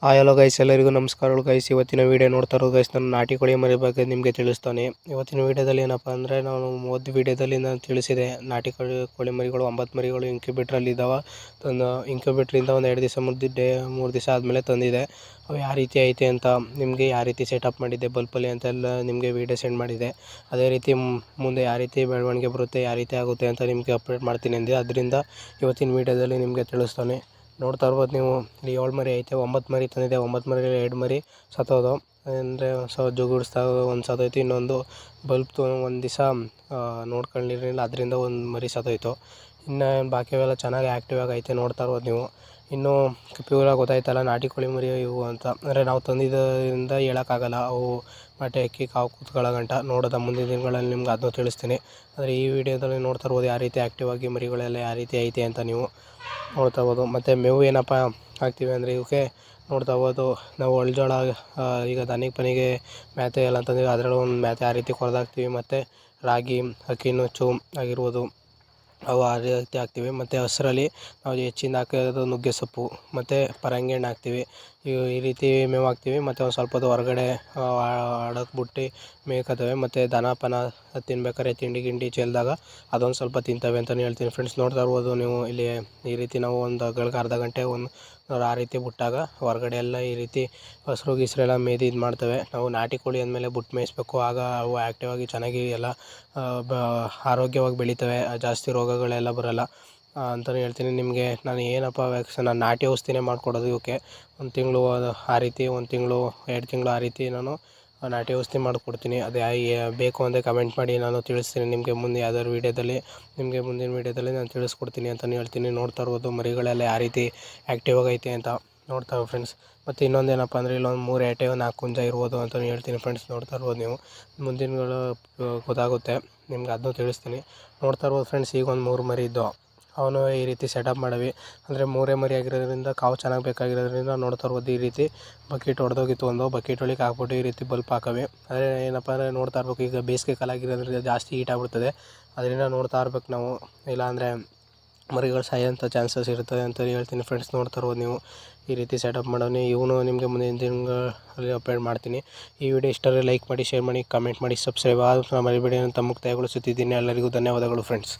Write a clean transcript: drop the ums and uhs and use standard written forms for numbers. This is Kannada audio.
ಹಲೋ ಗೈಸ್, ಎಲ್ಲರಿಗೂ ನಮಸ್ಕಾರಗಳು ಗೈಸ್. ಇವತ್ತಿನ ವೀಡಿಯೋ ನೋಡ್ತಾ ಇರೋದು ಗೈಸ್, ನಾನು ನಾಟಿ ಕೋಳಿ ಮರಿ ಬಗ್ಗೆ ನಿಮಗೆ ತಿಳಿಸ್ತಾನೆ. ಇವತ್ತಿನ ವೀಡಿಯೋದಲ್ಲಿ ಏನಪ್ಪ ಅಂದರೆ, ನಾನು ಮೊದಲು ವೀಡಿಯೋದಲ್ಲಿ ನಾನು ತಿಳಿಸಿದೆ ನಾಟಿ ಕೋಳಿ ಮರಿಗಳು 9 ಮರಿಗಳು ಇಂಕ್ಯುಬೇಟ್ರಲ್ಲಿ ಇದ್ದಾವೆ. ಇಂಕ್ಯುಬೇಟ್ರಿಂದ ಒಂದು 2 ದಿವಸ 3 ದಿವಸ ಆದಮೇಲೆ ತಂದಿದೆ. ಅವು ಯಾವ ರೀತಿ ಐತೆ ಅಂತ ನಿಮಗೆ ಯಾವ ರೀತಿ ಸೆಟಪ್ ಮಾಡಿದ್ದೆ ಬಲ್ಪಲ್ಲಿ ಅಂತೆಲ್ಲ ನಿಮಗೆ ವೀಡಿಯೋ ಸೆಂಡ್ ಮಾಡಿದೆ. ಅದೇ ರೀತಿ ಮುಂದೆ ಯಾವ ರೀತಿ ಬೆಳವಣಿಗೆ ಬರುತ್ತೆ, ಯಾವ ರೀತಿ ಆಗುತ್ತೆ ಅಂತ ನಿಮಗೆ ಅಪ್ಡೇಟ್ ಮಾಡ್ತೀನಿ ಅಂದೆ. ಅದರಿಂದ ಇವತ್ತಿನ ವೀಡಿಯೋದಲ್ಲಿ ನಿಮಗೆ ತಿಳಿಸ್ತಾನೆ. ನೋಡ್ತಾ ಇರ್ಬೋದು ನೀವು, ಇಲ್ಲಿ 7 ಮರಿ ಐತೆ. 9 ಮರಿ ತಂದಿದೆ. 9 ಮರಿಯಲ್ಲಿ 2 ಮರಿ ಸತ್ತೋದು. ಅಂದರೆ ಜುಗುಡಿಸ್ದಾಗ ಒಂದು ಸತ್ತೋಯ್ತು. ಇನ್ನೊಂದು ಬಲ್ಪ್ ಒಂದು ದಿವಸ ನೋಡ್ಕೊಂಡಿರಲಿಲ್ಲ, ಅದರಿಂದ ಒಂದು ಮರಿ ಸತ್ತೋಯ್ತು. ಇನ್ನು ಬಾಕಿಯವೆಲ್ಲ ಚೆನ್ನಾಗಿ ಆ್ಯಕ್ಟಿವ್ ಆಗಿ ಐತೆ. ನೋಡ್ತಾ ಇರ್ಬೋದು ನೀವು. ಇನ್ನೂ ಪ್ಯೂರಾಗಿ ಗೊತ್ತಾಯ್ತಲ್ಲ ನಾಟಿ ಕೋಳಿ ಮರಿ ಇವು ಅಂತ. ಅಂದರೆ ನಾವು ತಂದಿದ್ದರಿಂದ ಹೇಳೋಕ್ಕಾಗಲ್ಲ. ಅವು ಮೊಟ್ಟೆ ಅಕ್ಕಿ ಕಾವು ಕೂತ್ಕೊಳ್ಳೋ ಗಂಟ ನೋಡೋದ ಮುಂದಿನ ದಿನಗಳಲ್ಲಿ ನಿಮ್ಗೆ ಅದನ್ನು ತಿಳಿಸ್ತೀನಿ. ಆದರೆ ಈ ವಿಡಿಯೋದಲ್ಲಿ ನೋಡ್ತಾ ಇರ್ಬೋದು ಯಾವ ರೀತಿ ಆ್ಯಕ್ಟಿವ್ ಆಗಿ ಮರಿಗಳೆಲ್ಲ ಯಾವ ರೀತಿ ಐತೆ ಅಂತ ನೀವು ನೋಡ್ತಾ ಇರ್ಬೋದು. ಮತ್ತು ಮೇವು ಏನಪ್ಪ ಹಾಕ್ತೀವಿ ಅಂದರೆ ಇವಕ್ಕೆ ನೋಡ್ತಾ ಇರ್ಬೋದು, ನಾವು ಒಳ್ಜೋಳ ಈಗ ದನಿಗೆ ಪನಿಗೆ ಮ್ಯಾತೆ ಎಲ್ಲ ಅಂತಂದಿವಿ. ಅದರಲ್ಲಿ ಒಂದು ಮ್ಯಾತೆ ಆ ರೀತಿ ಕೊರೆದಾಕ್ತೀವಿ. ಮತ್ತು ರಾಗಿ, ಅಕ್ಕಿ ನುಚ್ಚು ಆಗಿರ್ಬೋದು, ಅವು ಆ ರೀತಿ ಹಾಕ್ತೀವಿ. ಮತ್ತು ಹಸ್ರಲ್ಲಿ ನಾವು ಹೆಚ್ಚಿಂದ ಹಾಕೋದು ನುಗ್ಗೆ ಸೊಪ್ಪು ಮತ್ತು ಪರಂಗಿ ಹಣ್ಣು ಹಾಕ್ತೀವಿ. ಈ ರೀತಿ ಮೇವು ಹಾಕ್ತೀವಿ. ಮತ್ತು ಒಂದು ಸ್ವಲ್ಪ ಹೊತ್ತು ಹೊರಗಡೆ ಆಡೋಕೆ ಬಿಟ್ಟು ಮೇಯ್ಕೊತವೆ. ಮತ್ತು ದನ ಪನ ತಿನ್ಬೇಕಾದ್ರೆ ತಿಂಡಿ ಗಿಂಡಿ ಚೆಲ್ಲಿದಾಗ ಅದೊಂದು ಸ್ವಲ್ಪ ತಿಂತವೆ ಅಂತಲೇ ಹೇಳ್ತೀನಿ ಫ್ರೆಂಡ್ಸ್. ನೋಡ್ತಾ ಇರ್ಬೋದು ನೀವು ಇಲ್ಲಿ ಈ ರೀತಿ ನಾವು ಒಂದು ಅರ್ಧ ಗಂಟೆ ಆ ರೀತಿ ಬಿಟ್ಟಾಗ ಹೊರಗಡೆ ಎಲ್ಲ ಈ ರೀತಿ ಹಸ್ರು ಗಿಸ್ರೆಲ್ಲ ಮೇಯ್ದು ಇದು ಮಾಡ್ತವೆ. ನಾವು ನಾಟಿ ಕೋಳಿ ಅಂದಮೇಲೆ ಬಿಟ್ಟು ಮೇಯಿಸ್ಬೇಕು. ಆಗ ಅವು ಆ್ಯಕ್ಟಿವ್ ಆಗಿ ಚೆನ್ನಾಗಿ ಎಲ್ಲ ಆರೋಗ್ಯವಾಗಿ ಬೆಳಿತವೆ. ಜಾಸ್ತಿ ರೋಗಗಳೆಲ್ಲ ಬರೋಲ್ಲ ಅಂತಲೇ ಹೇಳ್ತೀನಿ ನಿಮಗೆ. ನಾನು ಏನಪ್ಪ ವ್ಯಾಕ್ಸಿನ್, ನಾನು ನಾಟಿ ಔಷಧಿನೇ ಮಾಡಿಕೊಡೋದು ಇವಕ್ಕೆ. ಒಂದು ತಿಂಗಳು ಆ ರೀತಿ, 1 ತಿಂಗಳು 2 ತಿಂಗಳು ಆ ರೀತಿ ನಾನು ನಾಟಿ ಔಷಧಿ ಮಾಡಿಕೊಡ್ತೀನಿ. ಅದು ಬೇಕು ಅಂದರೆ ಕಮೆಂಟ್ ಮಾಡಿ, ನಾನು ತಿಳಿಸ್ತೀನಿ ನಿಮಗೆ ಮುಂದೆ ಯಾವ್ದಾದ್ರು ವೀಡಿಯೋದಲ್ಲಿ. ನಿಮಗೆ ಮುಂದಿನ ವೀಡಿಯೋದಲ್ಲಿ ನಾನು ತಿಳಿಸ್ಕೊಡ್ತೀನಿ ಅಂತಲೇ ಹೇಳ್ತೀನಿ. ನೋಡ್ತಾ ಇರ್ಬೋದು ಮರಿಗಳೆಲ್ಲ ಯಾವ ರೀತಿ ಆ್ಯಕ್ಟಿವ್ ಆಗೈತೆ ಅಂತ ನೋಡ್ತಾವೆ ಫ್ರೆಂಡ್ಸ್. ಮತ್ತು ಇನ್ನೊಂದೇನಪ್ಪ ಅಂದರೆ, ಇಲ್ಲೊಂದು 3 ಏಟೆ 4 ಕುಂಜ ಇರ್ಬೋದು ಅಂತಲೇ ಹೇಳ್ತೀನಿ ಫ್ರೆಂಡ್ಸ್. ನೋಡ್ತಾ ಇರ್ಬೋದು ನೀವು. ಮುಂದಿನಗಳು ಗೊತ್ತಾಗುತ್ತೆ ನಿಮ್ಗೆ, ಅದನ್ನು ತಿಳಿಸ್ತೀನಿ. ನೋಡ್ತಾ ಇರ್ಬೋದು ಫ್ರೆಂಡ್ಸ್, ಈಗ ಒಂದು 3 ಮರಿ ಇದ್ದು ಅವನು ಈ ರೀತಿ ಸೆಟಪ್ ಮಾಡವಿ. ಅಂದರೆ 3 ಮರಿ ಆಗಿರೋದ್ರಿಂದ ಕಾವು ಚೆನ್ನಾಗಿ ಬೇಕಾಗಿರೋದ್ರಿಂದ ನೋಡ್ತಾ ಇರ್ಬೋದು ಈ ರೀತಿ ಬಕೆಟ್ ಹೊಡೆದೋಗಿತ್ತು. ಒಂದು ಬಕೆಟ್ ಒಳಗೆ ಹಾಕ್ಬಿಟ್ಟು ಈ ರೀತಿ ಬಲ್ಪ್ ಹಾಕವೆ. ಆದರೆ ಏನಪ್ಪ ಅಂದರೆ, ನೋಡ್ತಾ ಇರ್ಬೇಕು, ಈಗ ಬೇಸಿಗೆ ಕಾಲ ಆಗಿರೋದ್ರಿಂದ ಜಾಸ್ತಿ ಹೀಟ್ ಆಗಿಬಿಡ್ತದೆ. ಅದರಿಂದ ನೋಡ್ತಾ ಇರ್ಬೇಕು ನಾವು, ಇಲ್ಲಾಂದರೆ ಮರಿಗಳು ಸಾಯೋಂಥ ಚಾನ್ಸಸ್ ಇರ್ತದೆ ಅಂತ ಹೇಳ್ತೀನಿ ಫ್ರೆಂಡ್ಸ್. ನೋಡ್ತಾ ಇರ್ಬೋದು ನೀವು ಈ ರೀತಿ ಸೆಟಪ್ ಮಾಡೋಣ. ಇವನು ನಿಮಗೆ ಮುಂದಿನ ದಿನಗಳಲ್ಲಿ ಅಪ್ಲೋಡ್ ಮಾಡ್ತೀನಿ. ಈ ವಿಡಿಯೋ ಇಷ್ಟರಲ್ಲಿ ಲೈಕ್ ಮಾಡಿ, ಶೇರ್ ಮಾಡಿ, ಕಮೆಂಟ್ ಮಾಡಿ, ಸಬ್ಸ್ಕ್ರೈಬ್ ಆಗೋದನ್ನ ಮರಿಬೇಡಿ ಅಂತ ಮುಕ್ತಾಯಗೊಳಿಸುತ್ತಿದ್ದೀನಿ. ಎಲ್ಲರಿಗೂ ಧನ್ಯವಾದಗಳು ಫ್ರೆಂಡ್ಸ್.